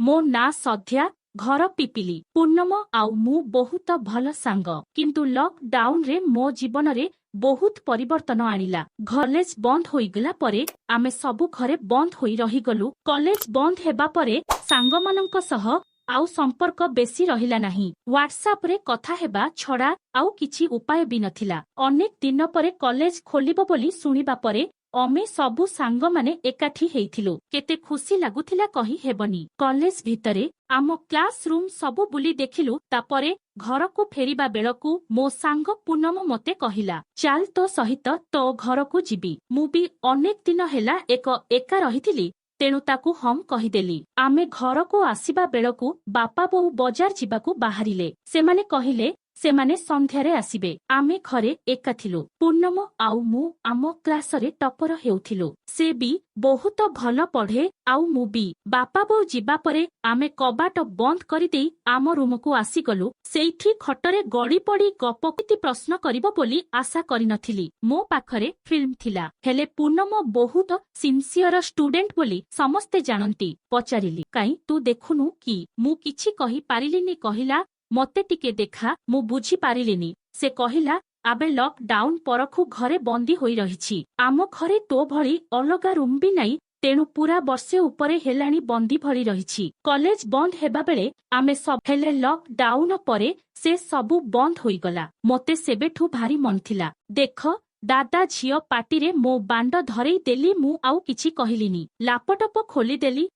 मो ना सध्या घर पिपिली पूर्णम आउ मु बहुत भल सांग किंतु लॉकडाउन रे मो जीवन रे बहुत परिवर्तन आनिला। कॉलेज बंद होईगला परे आमे सबु घरे बंद होई रही गलु। कॉलेज बंद हेबा परे सांग मानंक सह आउ संपर्क बेसी रहिला नाही। व्हाट्सएप रे कथा हेबा छड़ा आउ किछि उपाय भी नथिला। अनेक दिन परे कॉलेज खोलिबो बोली सुनिबा परे अमे सबु सांग माने एकाठी हेइथिलु। केते खुशी लागुथिला कही हेबनी। कॉलेज भितरे आम क्लास रूम सबु बुली देखिलु। तापरे घर को फेरिबा बेलकु मो सांग पूनम मते कहिला, चाल तो सहित तो घर को जीबी। मु भी अनेक दिन हेला एका रहिथिली, तेणु ताकू हम कहिदेली। आमे घर को आसीबा बेलकु बापा बोऊ बजार जीबाकू बाहरिले। सेमाने कहिले सेमाने संध्यारे आसीबे। आमे घरे एका थिलु। पूर्णम आउ मु आम क्लास रे टपर हेउथिलु। से भी बहुत भल पढ़े आउ मु भी। बापा बोऊ जीबा परे आमे कबाट बंद करि देई आम रूम को आसी गलु। सेठी खटरे गड़ी पड़ी गपकिति प्रश्न करिबो बोली आशा करि नथिली। मो पाखरे फिल्म थिला, हेले पूर्णम बहुत सिंसियर स्टूडेंट बोली समस्ते जानती। पचारिली, काई तू देखुनु कि? मु किछि कहि पारिलिनी। कहिला, मते टिके देखा, मु बुझी पारिलिनी। से कहिला, आबे लॉकडाउन परखु घरे बंदी होई रहिछि। आम घरे तो भली अलगा रूम भी नाही, तेणु पूरा वर्षे उपरे हेलाणी बंदी भरी रहिछि। कॉलेज बंद हेबा बेले आमे सब हेले लॉकडाउन परे से सबु बंद होई गला। मते सेबेठु भारी मन थिला। देख दादा झियो पाटिरे मो बांड धरेई देली। मु आउ किछि कहिलिनी। लैपटॉप खोली देली,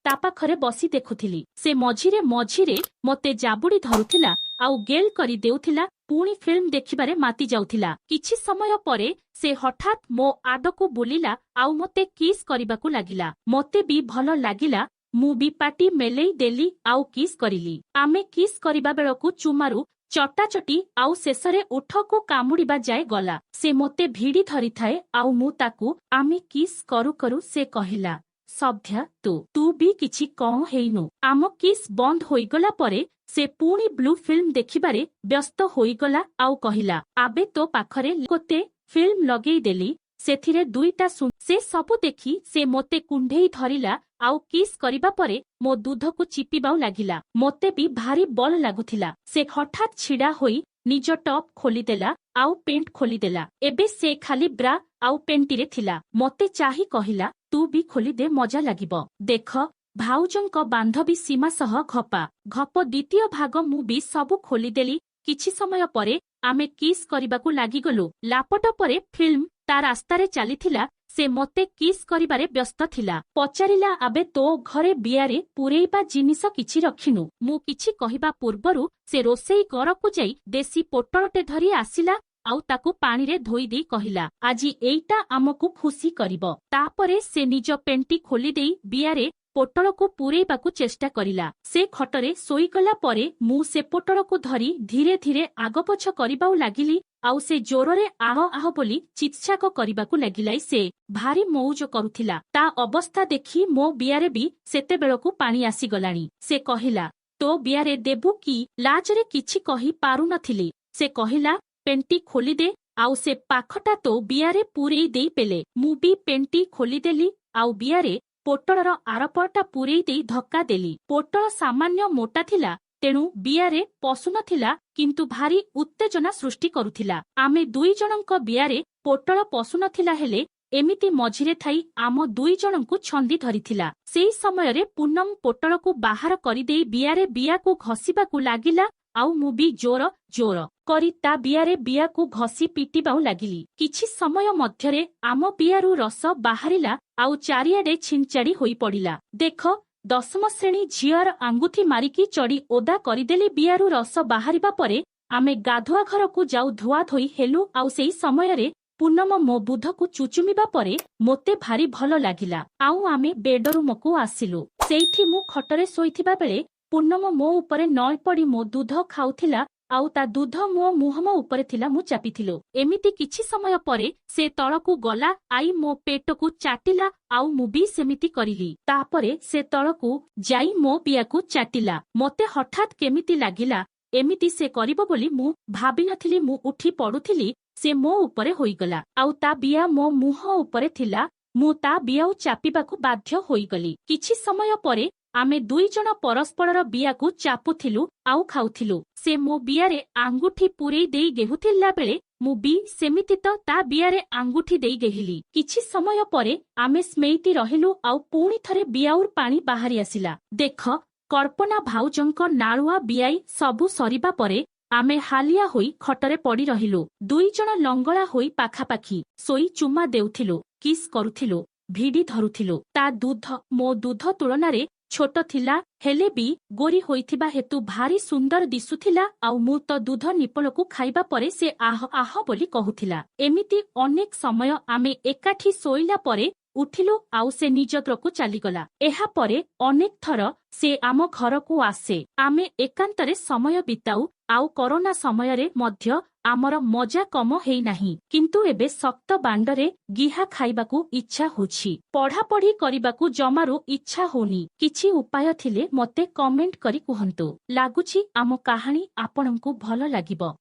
ता पाखरे बसी देखुथिली। से मझिरे मझिरे मते जाबुड़ी धरुथिला आउ गेल करी देउथिला। पुणी फिल्म देखिबारे माती जाउथिला। किछि समय परे से हठात मो आडको बुलिला आउ मते किस करिबाकू लागिला। मते भी भल लागिला। मु भी पाटी मेलेई देली आउ किस करिली। आमे किस करिबा बेलकू चुमारू चटाचटी आउ शेषरे उठको कामुड़ीबा जाए गला। से मते भिड़ी धरी थाए आउ मु ताकू। आमे किस करू करू से कहिला, सभ्या तू भी किछि कौं हेइनु। आम किस बंद होईगला परे से पुणी ब्लू फिल्म देखिबारे व्यस्त होईगला आउ कहिला, आबे तो पाखरे गोते फिल्म लगेई देली, सेथिरे दुईटा से सबु देखी से मोते कुंढेई धरिला आउ किस करिबा परे मो दूध को चिपिबाउ लागिला। मोते भी भारी बल लागुथिला। से हठात छिड़ा होई निज टॉप खोलिदेला आउ पेंट खोलिदेला। एबे से खाली ब्रा आउ पेंटीरे थिला। मते चाही कहिला, तू भी खोली दे, मजा लागिबो। देख भाउजंक बांधवी सीमा सह घपा घप द्वितीय भाग मु भी सबु खोलिदेली। किछि समय परे आमे किस करिबाकू लागिगलु। लैपटॉप रे फिल्म ता रास्तारे चलीथिला। से मते किस करिबारे व्यस्त थिला। पचारिला, आबे तो घरे बियारे पुरेइबा जिनिस किछि रखिनु। मु किछि कहिबा पूर्वरु से रोसेई घरकू जाई देसी पोटलटे धरी आसिला आउ ताकू पानी रे धोई देई कहिला, आजी एइटा आमकू खुशी करिबो। तापरे से निज पेंटी खोली देई बियारे पोटल को पुरेइबाकू चेष्टा करिला। से खटरे सोईगला परे मु से पोटल को धरी धीरे धीरे आगपछ करिबाउ लागिली। आउ से जोररे आह आह बोली चित्साक करिबाकू लागिलाई। से भारी मौज करुथिला। ता अवस्था देखी मो बियारे भी सेते बेलकू पानी आसी गलानी। से कहिला, तो बियारे देबू कि? लाजरे किछि कहि पारु नथिली। से कहिला, पेंटी खोली दे। आउ से पाखटा तो बियारे पुरेई देई पेले। मु भी पेंटी खोली देली आउ बियारे पोटलर आरपटा पुरेई देई धक्का देली। पोटल सामान्य मोटा थिला, तेणु बियारे पसु नथिला, किंतु भारी उत्तेजना सृष्टि करुथिला। आमे दुई जनंक बियारे पोटल पसु नथिला, हेले एमिति मझिरे थाई आम दुई जनंकु छंदी धरिथिला। सेई समयरे पूनम पोटल को बाहर करिदेई बियारे बियाकू घसीबाकू लागिला। आउ मु भी जोर जोर करी ता बियारे बियाकू घसी पिटिबाउ लागिली। किछि समय मध्यरे आम बियारू रस बाहरिला आउ चारियाडे छिंचाड़ी होई पड़िला। देख 10ମ श्रेणी झियर आंगुठी मारिकी चढ़ी ओदा करिदेली। बियारू रस बाहरिबा परे आमे गाधुआ घर को जाऊ धुआ धोई हेलु। आउ सेई समयरे पूनम मो बुध को चुचुमिबा परे मोते भारी भल लागिला। आउ आमे बेडरूम को आसिलु। सेठी मु खटरे सोईथिबा बेले पूनम मो उपरे नई पड़ी मो दूध खाउथिला। आउ ता दूध मो मुहम उपरे थिला। मु चापिथिलो। एमिति किछि समय परे से तळकू गला आई मो पेट को चाटिला। आउ मु भी सेमिति करिली। तापरे से तळकू जाई मो बियाकू चाटिला। मते हठात केमिति लागिला एमिति से करिबो बोली मु भाबी नथिली। मु उठी पडुथिली, से मो उपरे होईगला। आउ ता बिया मो मुह उपरे थिला। मु ता बियाउ चापिबाकू बाध्य होईगली। किछि समय परे आमे दुई जण परस्परर बियाकु चापुथिलु आउ खाउथिलु। से मो बियारे आंगुठी पुरेई देई गेहुथिला बेले मु भी सेमिति तो ता बियारे आंगुठी देई गेहिली। किछि समय परे आमे स्मेइति रहिलु आउ पुणी थरे बियाउर पानी बाहारी आसिला। देख कल्पना भाउजंक नाळुआ बियाई सबु सरिबा परे आमे हालिया होई खटरे पड़ी रहिलु। दुई जण लंगळा होई पाखापाखी सोई चुमा देउथिलु, किस करुथिलु, भिडी धरुथिलु। ता दूध मो दूध तुलनारे छोट थिला हेले भी गोरी होइथिबा हेतु भारी सुंदर दिसुथिला आउ मु तो दूध निपलकु खाइबा परे से आह आह बोली कहुथिला। एमिति अनेक समय आमे एकाठी सोइला परे उठिलु आउ से निजग्रकु चालीगला। एहा परे अनेक थर से आम घरकु आसे। आमे एकांतरे समय बिताउ आउ कोरोना समय रे मध्य आमर मजा कम हेई नाही। किंतु एबे सक्त बांडरे गिहा खाइबाकू इच्छा होछि। पढ़ापढ़ी करिबाकू जमारू इच्छा होनी। किछि उपाय थिले मते कमेंट करी कुहंतु। लागुछि आम कहानी आपणंकु भल लागिबो।